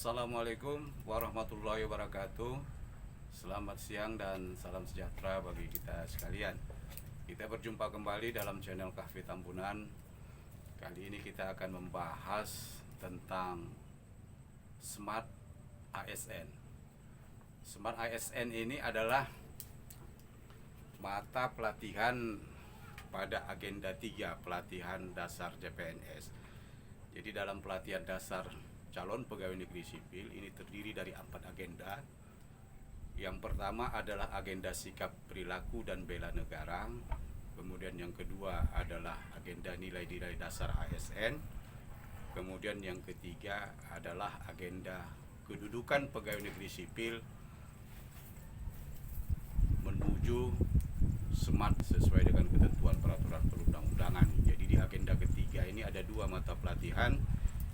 Assalamualaikum warahmatullahi wabarakatuh. Selamat siang dan salam sejahtera bagi kita sekalian. Kita berjumpa kembali dalam channel Kahfi Tambunan. Kali ini kita akan membahas tentang Smart ASN. Smart ASN ini adalah mata pelatihan pada agenda 3 pelatihan dasar CPNS. Jadi dalam pelatihan dasar calon pegawai negeri sipil ini terdiri dari 4 agenda. Yang pertama adalah agenda sikap perilaku dan bela negara. Kemudian yang kedua adalah agenda nilai-nilai dasar ASN. Kemudian yang ketiga adalah agenda kedudukan pegawai negeri sipil menuju smart sesuai dengan ketentuan peraturan perundang-undangan. Jadi di agenda ketiga ini ada 2 mata pelatihan,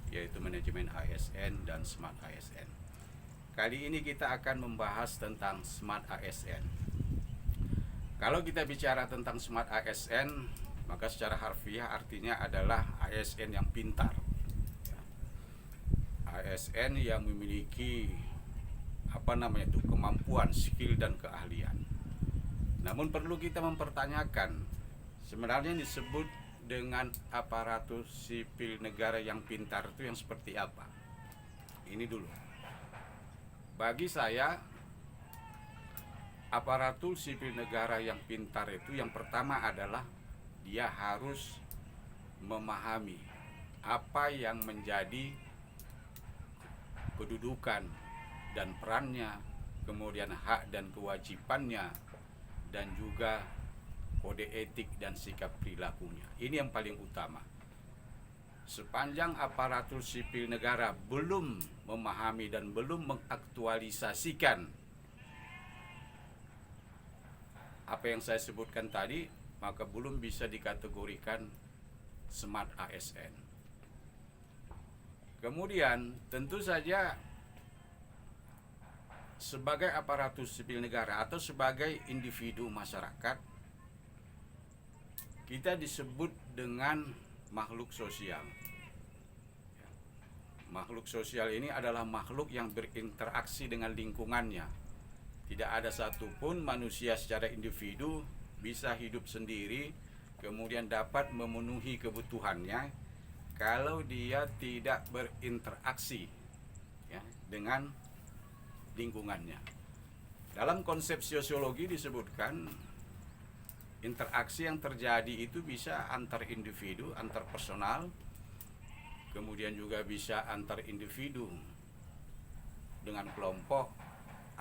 yaitu manajemen ASN dan smart ASN. Kali ini kita akan membahas tentang smart ASN. Kalau kita bicara tentang smart ASN, maka secara harfiah artinya adalah ASN yang pintar, ASN yang memiliki kemampuan, skill dan keahlian. Namun perlu kita mempertanyakan, sebenarnya disebut dengan aparatur sipil negara yang pintar itu yang seperti apa? Ini dulu. Bagi saya, aparatur sipil negara yang pintar itu yang pertama adalah dia harus memahami apa yang menjadi kedudukan dan perannya, kemudian hak dan kewajibannya, dan juga kode etik dan sikap perilakunya. Ini yang paling utama. Sepanjang aparatur sipil negara belum memahami dan belum mengaktualisasikan apa yang saya sebutkan tadi, maka belum bisa dikategorikan smart ASN. Kemudian tentu saja sebagai aparatur sipil negara atau sebagai individu masyarakat, kita disebut dengan makhluk sosial. Makhluk sosial ini adalah makhluk yang berinteraksi dengan lingkungannya. Tidak ada satupun manusia secara individu bisa hidup sendiri kemudian dapat memenuhi kebutuhannya kalau dia tidak berinteraksi dengan lingkungannya. Dalam konsep sosiologi disebutkan interaksi yang terjadi itu bisa antar individu, antar personal, kemudian juga bisa antar individu dengan kelompok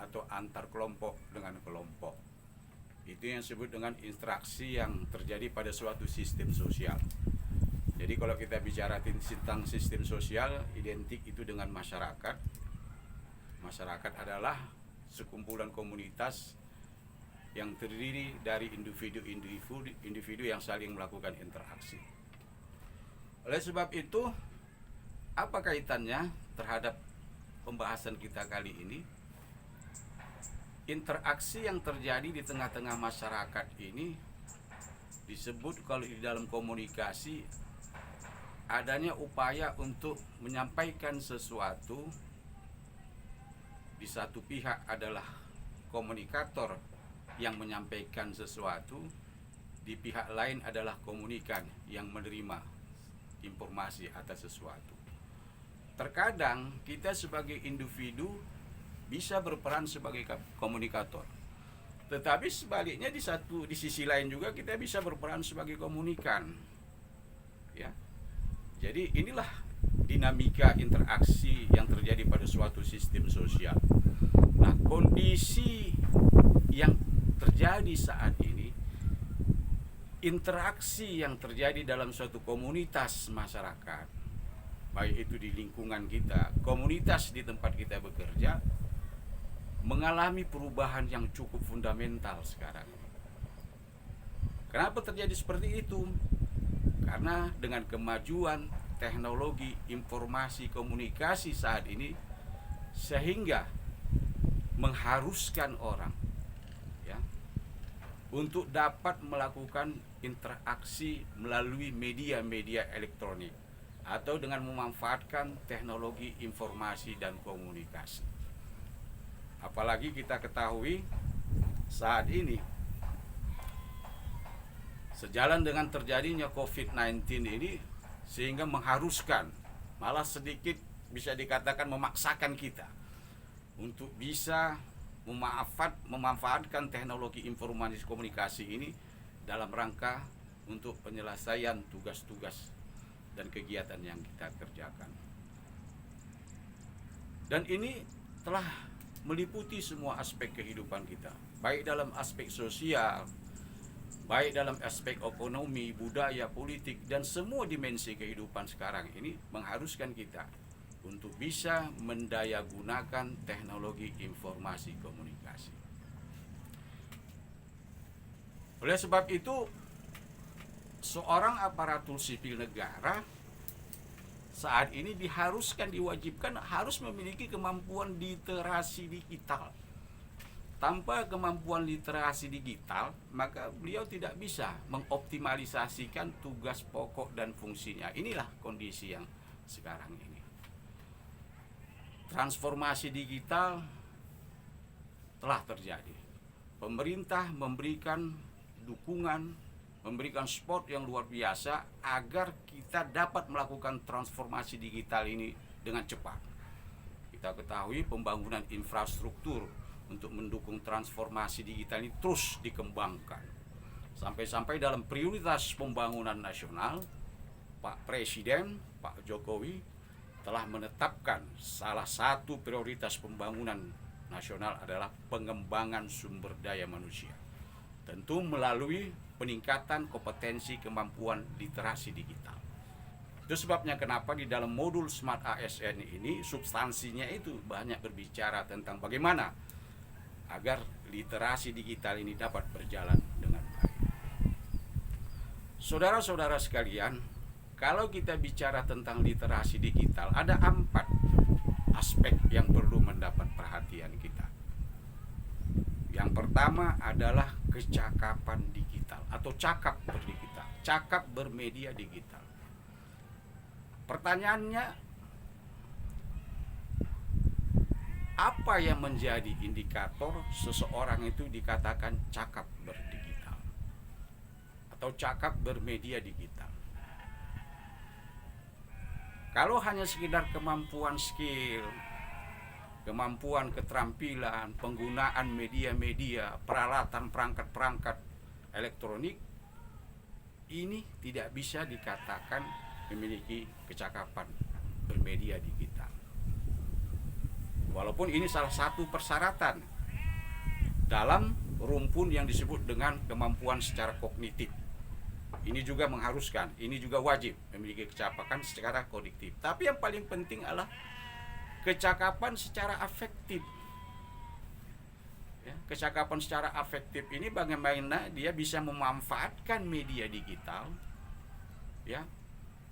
atau antar kelompok dengan kelompok. Itu yang disebut dengan interaksi yang terjadi pada suatu sistem sosial. Jadi kalau kita bicara tentang sistem sosial, identik itu dengan masyarakat. Masyarakat adalah sekumpulan komunitas yang terdiri dari individu yang saling melakukan interaksi. Oleh sebab itu, apa kaitannya terhadap pembahasan kita kali ini? Interaksi yang terjadi di tengah-tengah masyarakat ini disebut kalau di dalam komunikasi adanya upaya untuk menyampaikan sesuatu. Di satu pihak adalah komunikator yang menyampaikan sesuatu, di pihak lain adalah komunikan yang menerima informasi atas sesuatu. Terkadang kita sebagai individu bisa berperan sebagai komunikator, tetapi sebaliknya di sisi lain juga kita bisa berperan sebagai komunikan. Ya, jadi inilah dinamika interaksi yang terjadi pada suatu sistem sosial. Nah, kondisi yang terjadi saat ini, interaksi yang terjadi dalam suatu komunitas masyarakat, baik itu di lingkungan kita, komunitas di tempat kita bekerja, mengalami perubahan yang cukup fundamental sekarang. Kenapa terjadi seperti itu? Karena dengan kemajuan teknologi informasi komunikasi saat ini, sehingga mengharuskan orang untuk dapat melakukan interaksi melalui media-media elektronik. atau dengan memanfaatkan teknologi informasi dan komunikasi. Apalagi kita ketahui saat ini sejalan dengan terjadinya COVID-19 ini, sehingga mengharuskan, malah sedikit bisa dikatakan memaksakan kita untuk bisa memanfaatkan teknologi informasi komunikasi ini dalam rangka untuk penyelesaian tugas-tugas dan kegiatan yang kita kerjakan. Dan ini telah meliputi semua aspek kehidupan kita, baik dalam aspek sosial, baik dalam aspek ekonomi, budaya, politik, dan semua dimensi kehidupan sekarang ini mengharuskan kita untuk bisa mendayagunakan teknologi informasi komunikasi. Oleh sebab itu, seorang aparatur sipil negara saat ini diwajibkan harus memiliki kemampuan literasi digital. Tanpa kemampuan literasi digital, maka beliau tidak bisa mengoptimalisasikan tugas pokok dan fungsinya. Inilah kondisi yang sekarang ini. Transformasi digital telah terjadi. Pemerintah memberikan dukungan, memberikan support yang luar biasa agar kita dapat melakukan transformasi digital ini dengan cepat. Kita ketahui pembangunan infrastruktur untuk mendukung transformasi digital ini terus dikembangkan. Sampai-sampai dalam prioritas pembangunan nasional, Pak Presiden, Pak Jokowi telah menetapkan salah satu prioritas pembangunan nasional adalah pengembangan sumber daya manusia. Tentu melalui peningkatan kompetensi kemampuan literasi digital. Itu sebabnya kenapa di dalam modul Smart ASN ini substansinya itu banyak berbicara tentang bagaimana agar literasi digital ini dapat berjalan dengan baik. Saudara-saudara sekalian, kalau kita bicara tentang literasi digital, ada 4 aspek yang perlu mendapat perhatian kita. Yang pertama adalah kecakapan digital atau cakap berdigital, cakap bermedia digital. Pertanyaannya, apa yang menjadi indikator seseorang itu dikatakan cakap berdigital atau cakap bermedia digital? Kalau hanya sekedar kemampuan skill, kemampuan keterampilan, penggunaan media-media, peralatan perangkat-perangkat elektronik, ini tidak bisa dikatakan memiliki kecakapan bermedia digital. Walaupun ini salah satu persyaratan dalam rumpun yang disebut dengan kemampuan secara kognitif. Ini juga mengharuskan, ini juga wajib memiliki kecakapan secara kognitif. Tapi yang paling penting adalah kecakapan secara afektif. Ya, kecakapan secara afektif ini bagaimana dia bisa memanfaatkan media digital, ya,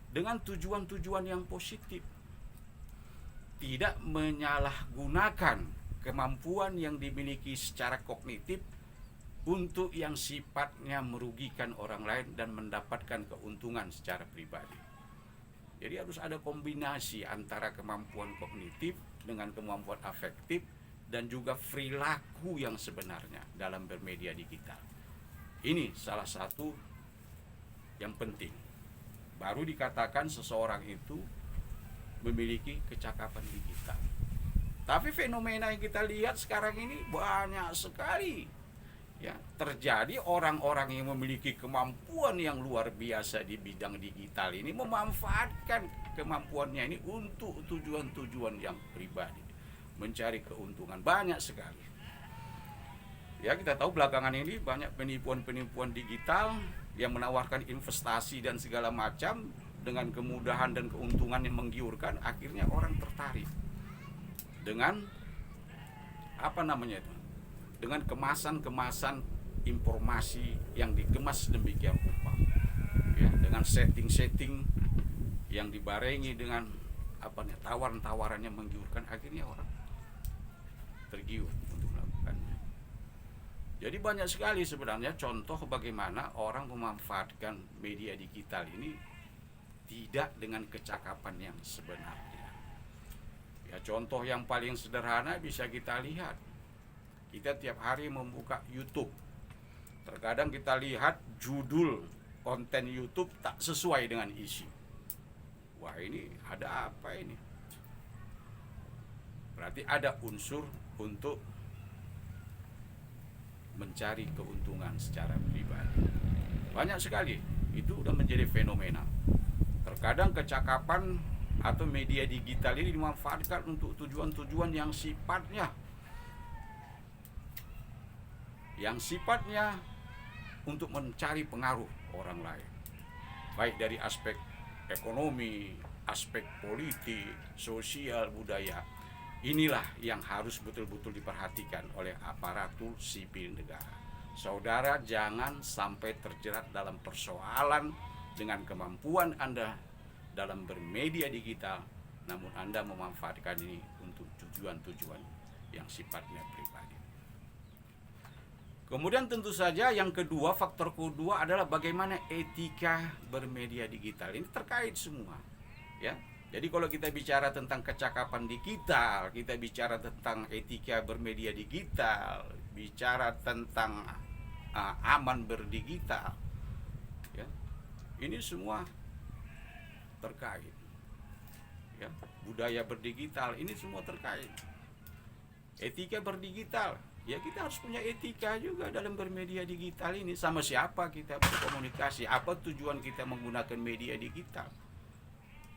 dengan tujuan-tujuan yang positif. Tidak menyalahgunakan kemampuan yang dimiliki secara kognitif untuk yang sifatnya merugikan orang lain dan mendapatkan keuntungan secara pribadi. Jadi harus ada kombinasi antara kemampuan kognitif dengan kemampuan afektif dan juga perilaku yang sebenarnya dalam bermedia digital. Ini salah satu yang penting. Baru dikatakan seseorang itu memiliki kecakapan digital. Tapi fenomena yang kita lihat sekarang ini banyak sekali. Ya, terjadi orang-orang yang memiliki kemampuan yang luar biasa di bidang digital ini memanfaatkan kemampuannya ini untuk tujuan-tujuan yang pribadi, mencari keuntungan banyak sekali. Ya, kita tahu belakangan ini banyak penipuan-penipuan digital yang menawarkan investasi dan segala macam dengan kemudahan dan keuntungan yang menggiurkan, akhirnya orang tertarik dengan dengan kemasan-kemasan informasi yang dikemas demikian rupa, ya, dengan setting-setting yang dibarengi dengan tawaran-tawaran yang menggiurkan, akhirnya orang tergiur untuk melakukannya. Jadi banyak sekali sebenarnya contoh bagaimana orang memanfaatkan media digital ini tidak dengan kecakapan yang sebenarnya. Ya, contoh yang paling sederhana bisa kita lihat. Kita tiap hari membuka YouTube. Terkadang kita lihat judul konten YouTube tak sesuai dengan isi. Wah, ini ada apa ini? Berarti ada unsur untuk mencari keuntungan secara pribadi. Banyak sekali, itu udah menjadi fenomena. Terkadang kecakapan atau media digital ini dimanfaatkan untuk tujuan-tujuan yang sifatnya untuk mencari pengaruh orang lain, baik dari aspek ekonomi, aspek politik, sosial, budaya. Inilah yang harus betul-betul diperhatikan oleh aparatur sipil negara. Saudara jangan sampai terjerat dalam persoalan dengan kemampuan Anda dalam bermedia digital, namun Anda memanfaatkan ini untuk tujuan-tujuan yang sifatnya pribadi. Kemudian tentu saja yang kedua, faktor kedua adalah bagaimana etika bermedia digital. Ini terkait semua, ya. Jadi kalau kita bicara tentang kecakapan digital, kita bicara tentang etika bermedia digital, bicara tentang aman berdigital, ya, ini semua terkait. Ya, budaya berdigital ini semua terkait. Etika berdigital, ya kita harus punya etika juga dalam bermedia digital ini. Sama siapa kita berkomunikasi, apa tujuan kita menggunakan media digital.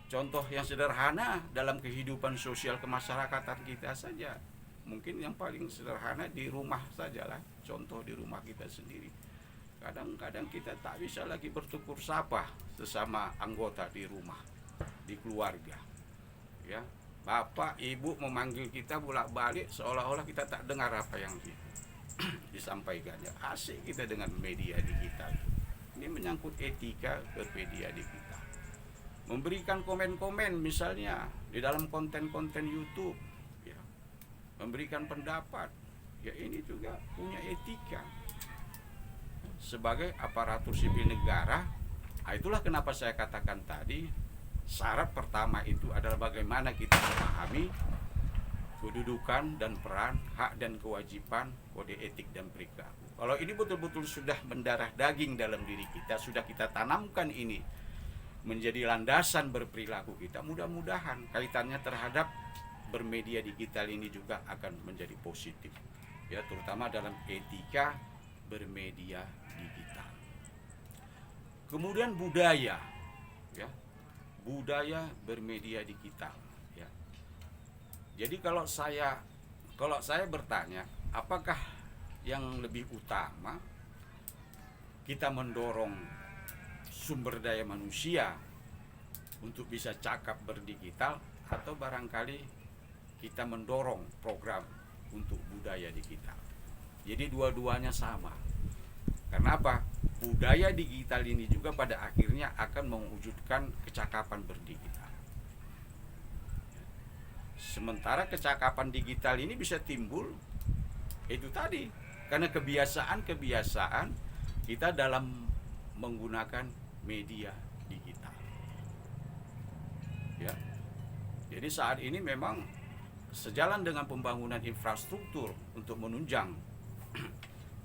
Contoh yang sederhana dalam kehidupan sosial kemasyarakatan kita saja. Mungkin yang paling sederhana di rumah sajalah. Contoh di rumah kita sendiri. Kadang-kadang kita tak bisa lagi bertukur sapa sesama anggota di rumah, di keluarga. Ya, bapak, ibu memanggil kita bolak-balik seolah-olah kita tak dengar apa yang disampaikannya. Asik kita dengan media digital. Ini menyangkut etika bermedia digital. Memberikan komen-komen misalnya di dalam konten-konten YouTube, ya, memberikan pendapat, ya ini juga punya etika sebagai aparatur sipil negara. Itulah kenapa saya katakan tadi syarat pertama itu adalah bagaimana kita memahami kedudukan dan peran, hak dan kewajiban, kode etik dan perilaku. Kalau ini betul-betul sudah mendarah daging dalam diri kita, sudah kita tanamkan ini menjadi landasan berperilaku kita, mudah-mudahan kaitannya terhadap bermedia digital ini juga akan menjadi positif, ya, terutama dalam etika bermedia digital. Kemudian budaya, ya, budaya bermedia digital, ya. Jadi kalau saya bertanya, apakah yang lebih utama kita mendorong sumber daya manusia untuk bisa cakap berdigital, atau barangkali kita mendorong program untuk budaya digital? Jadi dua-duanya sama. Karena apa? Budaya digital ini juga pada akhirnya akan mewujudkan kecakapan berdigital. Sementara kecakapan digital ini bisa timbul itu tadi karena kebiasaan kita dalam menggunakan media digital, ya. Jadi saat ini memang sejalan dengan pembangunan infrastruktur untuk menunjang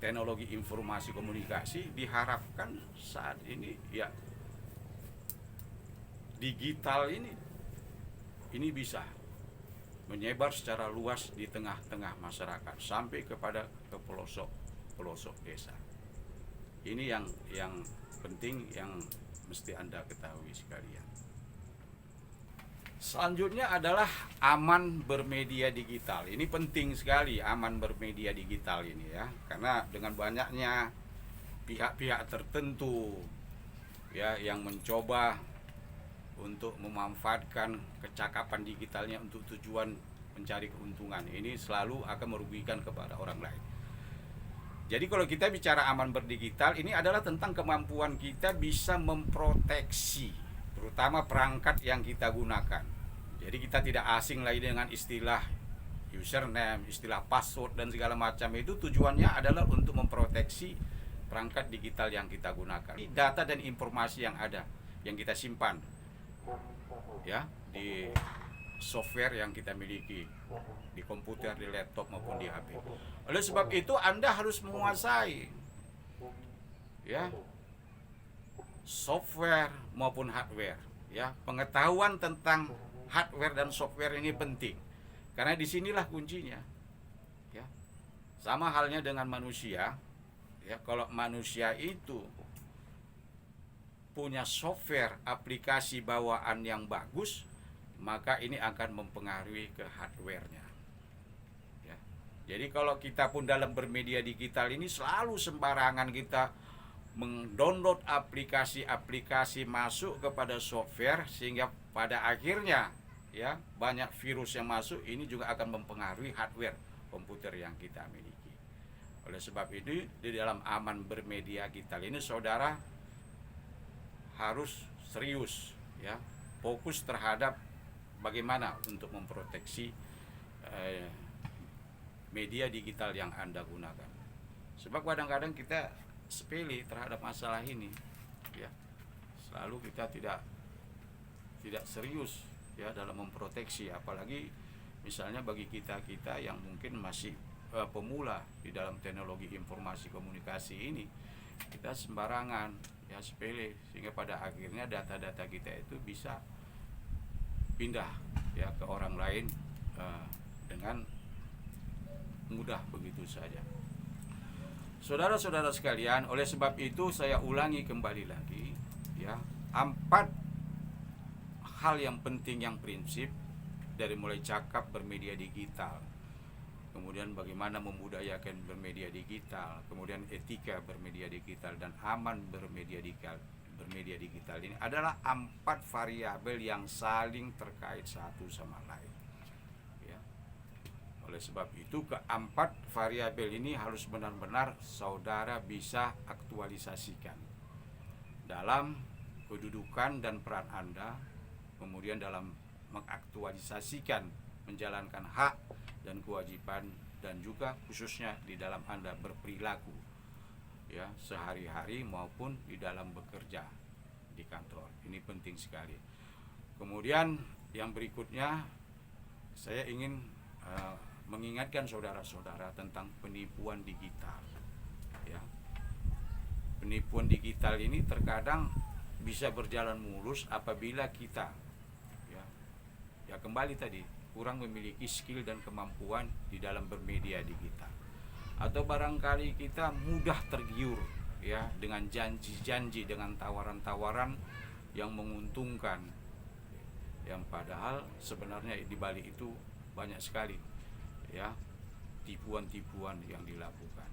teknologi informasi komunikasi, diharapkan saat ini, ya, digital ini bisa menyebar secara luas di tengah-tengah masyarakat sampai kepada ke pelosok desa. Ini yang penting yang mesti Anda ketahui sekalian. Selanjutnya adalah aman bermedia digital. Ini penting sekali, aman bermedia digital ini, ya, karena dengan banyaknya pihak-pihak tertentu, ya, yang mencoba untuk memanfaatkan kecakapan digitalnya untuk tujuan mencari keuntungan, ini selalu akan merugikan kepada orang lain. Jadi kalau kita bicara aman berdigital, ini adalah tentang kemampuan kita bisa memproteksi terutama perangkat yang kita gunakan. Jadi kita tidak asing lagi dengan istilah username, istilah password dan segala macam. Itu tujuannya adalah untuk memproteksi perangkat digital yang kita gunakan. Data dan informasi yang ada, yang kita simpan ya, di software yang kita miliki di komputer, di laptop maupun di HP. Oleh sebab itu Anda harus menguasai ya software maupun hardware, ya. Pengetahuan tentang hardware dan software ini penting. Karena disinilah kuncinya. Ya. Sama halnya dengan manusia, ya. Kalau manusia itu punya software aplikasi bawaan yang bagus, maka ini akan mempengaruhi ke hardware-nya. Ya. Jadi kalau kita pun dalam bermedia digital ini selalu sembarangan kita mendownload aplikasi-aplikasi masuk kepada software, sehingga pada akhirnya ya banyak virus yang masuk, ini juga akan mempengaruhi hardware komputer yang kita miliki. Oleh sebab itu di dalam aman bermedia digital ini saudara harus serius, ya, fokus terhadap bagaimana untuk memproteksi media digital yang Anda gunakan. Sebab kadang-kadang kita sepele terhadap masalah ini, ya. Selalu kita tidak serius ya dalam memproteksi, apalagi misalnya bagi kita yang mungkin masih pemula di dalam teknologi informasi komunikasi ini, kita sembarangan ya, sepele, sehingga pada akhirnya data-data kita itu bisa pindah ya ke orang lain dengan mudah begitu saja. Saudara-saudara sekalian, oleh sebab itu saya ulangi kembali lagi ya, 4 hal yang penting, yang prinsip dari mulai cakap bermedia digital, kemudian bagaimana memudayakan bermedia digital, kemudian etika bermedia digital, dan aman bermedia digital ini adalah 4 variabel yang saling terkait satu sama lain. Ya. Oleh sebab itu keempat variabel ini harus benar-benar saudara bisa aktualisasikan dalam kedudukan dan peran Anda, kemudian dalam mengaktualisasikan menjalankan hak dan kewajiban, dan juga khususnya di dalam Anda berperilaku ya sehari-hari maupun di dalam bekerja di kantor. Ini penting sekali. Kemudian yang berikutnya saya ingin mengingatkan saudara-saudara tentang penipuan digital. Ya. Penipuan digital ini terkadang bisa berjalan mulus apabila kita ya kembali tadi kurang memiliki skill dan kemampuan di dalam bermedia digital, atau barangkali kita mudah tergiur ya dengan janji-janji, dengan tawaran-tawaran yang menguntungkan, yang padahal sebenarnya di balik itu banyak sekali ya tipuan-tipuan yang dilakukan.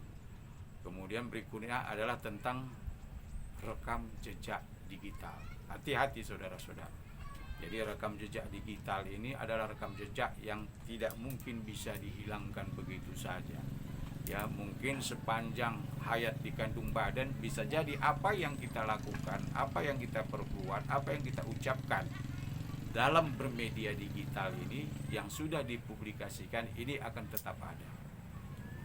Kemudian berikutnya adalah tentang rekam jejak digital. Hati-hati saudara-saudara. Jadi rekam jejak digital ini adalah rekam jejak yang tidak mungkin bisa dihilangkan begitu saja. Ya, mungkin sepanjang hayat di kandung badan bisa jadi apa yang kita lakukan, apa yang kita perbuat, apa yang kita ucapkan dalam bermedia digital ini yang sudah dipublikasikan ini akan tetap ada.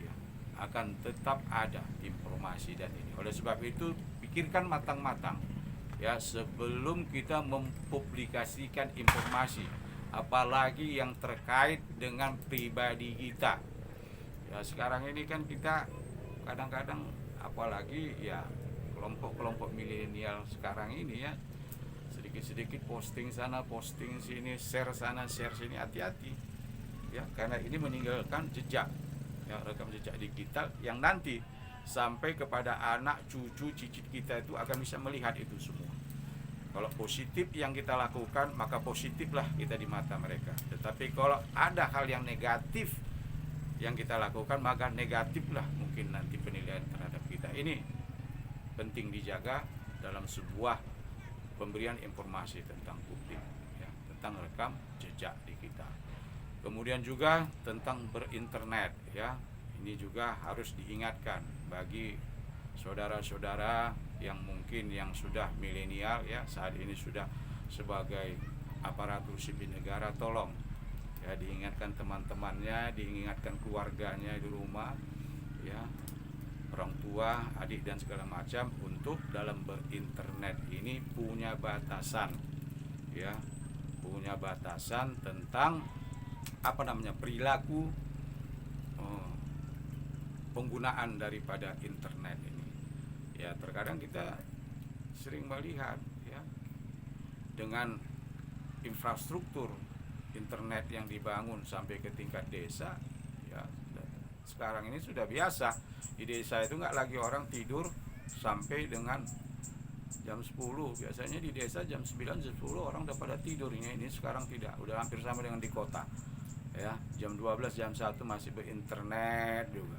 Ya, akan tetap ada informasi dan ini. Oleh sebab itu pikirkan matang-matang ya sebelum kita mempublikasikan informasi, apalagi yang terkait dengan pribadi kita. Ya sekarang ini kan kita kadang-kadang apalagi ya kelompok-kelompok milenial sekarang ini ya sedikit-sedikit posting sana posting sini, share sana share sini, hati-hati ya, karena ini meninggalkan jejak ya, rekam jejak digital yang nanti sampai kepada anak, cucu, cicit kita itu akan bisa melihat itu semua. Kalau positif yang kita lakukan, maka positiflah kita di mata mereka. Tetapi kalau ada hal yang negatif yang kita lakukan, maka negatiflah mungkin nanti penilaian terhadap kita. Ini penting dijaga dalam sebuah pemberian informasi tentang publik ya, tentang rekam jejak digital. Kemudian juga tentang berinternet ya. Ini juga harus diingatkan bagi saudara-saudara yang mungkin yang sudah milenial ya, saat ini sudah sebagai aparatur sipil negara, tolong ya diingatkan teman-temannya, diingatkan keluarganya di rumah ya, orang tua, adik dan segala macam, untuk dalam berinternet ini punya batasan ya, punya batasan tentang perilaku penggunaan daripada internet ini. Ya, terkadang kita sering melihat ya, dengan infrastruktur internet yang dibangun sampai ke tingkat desa, ya sekarang ini sudah biasa. Di desa itu nggak lagi orang tidur sampai dengan jam 10. Biasanya di desa jam 9, jam 10 orang udah pada tidur. Ini sekarang tidak, udah hampir sama dengan di kota. Ya, jam 12, jam 1 masih berinternet juga.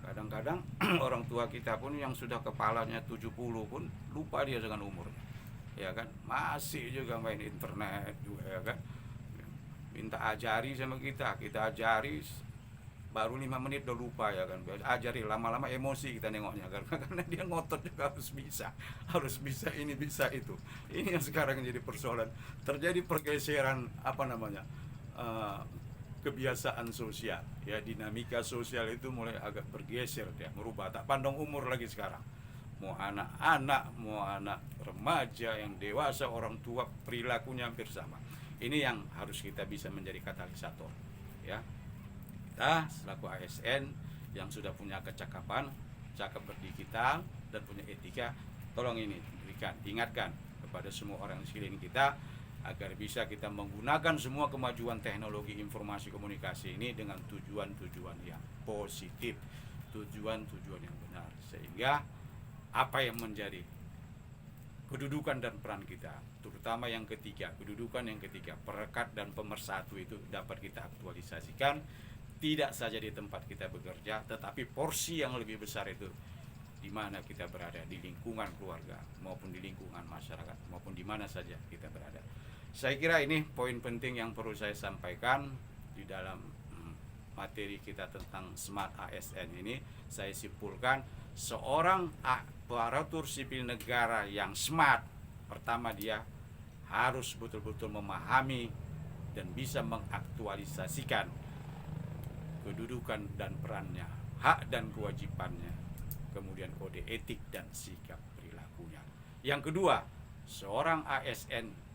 Kadang-kadang orang tua kita pun yang sudah kepalanya 70 pun lupa dia dengan umurnya. Ya kan? Masih juga main internet juga, ya kan? Minta ajari sama kita ajari, baru 5 menit udah lupa, ya kan. Ajari, lama-lama emosi kita nengoknya kan, karena dia ngotot juga harus bisa ini, bisa itu. Ini yang sekarang jadi persoalan, terjadi pergeseran kebiasaan sosial, ya, dinamika sosial itu mulai agak bergeser, ya, merubah, tak pandang umur lagi sekarang. Mau anak-anak, mau anak remaja, yang dewasa, orang tua, perilakunya hampir sama. Ini yang harus kita bisa menjadi katalisator, ya. Kita selaku ASN yang sudah punya kecakapan, cakap berdigital dan punya etika, tolong ini ingatkan kepada semua orang di sekeliling kita agar bisa kita menggunakan semua kemajuan teknologi informasi komunikasi ini dengan tujuan-tujuan yang positif, tujuan-tujuan yang benar, sehingga apa yang menjadi kedudukan dan peran kita, terutama yang ketiga, perekat dan pemersatu itu dapat kita aktualisasikan, tidak saja di tempat kita bekerja, tetapi porsi yang lebih besar itu di mana kita berada, di lingkungan keluarga maupun di lingkungan masyarakat maupun di mana saja kita berada. Saya kira ini poin penting yang perlu saya sampaikan di dalam materi kita tentang Smart ASN ini. Saya simpulkan, seorang aparatur sipil negara yang smart, pertama dia harus betul-betul memahami dan bisa mengaktualisasikan kedudukan dan perannya, hak dan kewajibannya, kemudian kode etik dan sikap perilakunya. Yang kedua, seorang ASN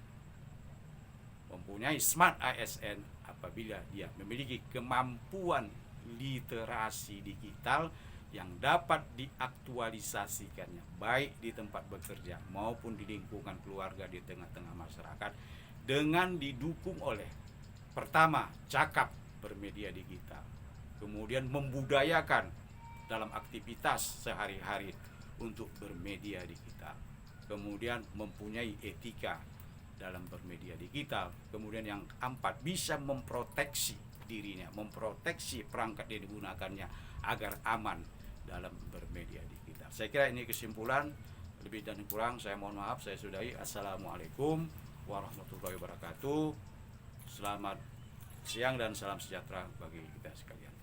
mempunyai smart ASN apabila dia memiliki kemampuan literasi digital yang dapat diaktualisasikannya baik di tempat bekerja maupun di lingkungan keluarga, di tengah-tengah masyarakat, dengan didukung oleh, pertama, cakap bermedia digital, kemudian membudayakan dalam aktivitas sehari-hari untuk bermedia digital, kemudian mempunyai etika dalam bermedia digital, kemudian yang keempat, bisa memproteksi dirinya, memproteksi perangkat yang digunakannya agar aman dalam bermedia digital. Saya kira ini kesimpulan, lebih dan kurang saya mohon maaf, saya sudahi. Assalamualaikum warahmatullahi wabarakatuh. Selamat siang dan salam sejahtera bagi kita sekalian.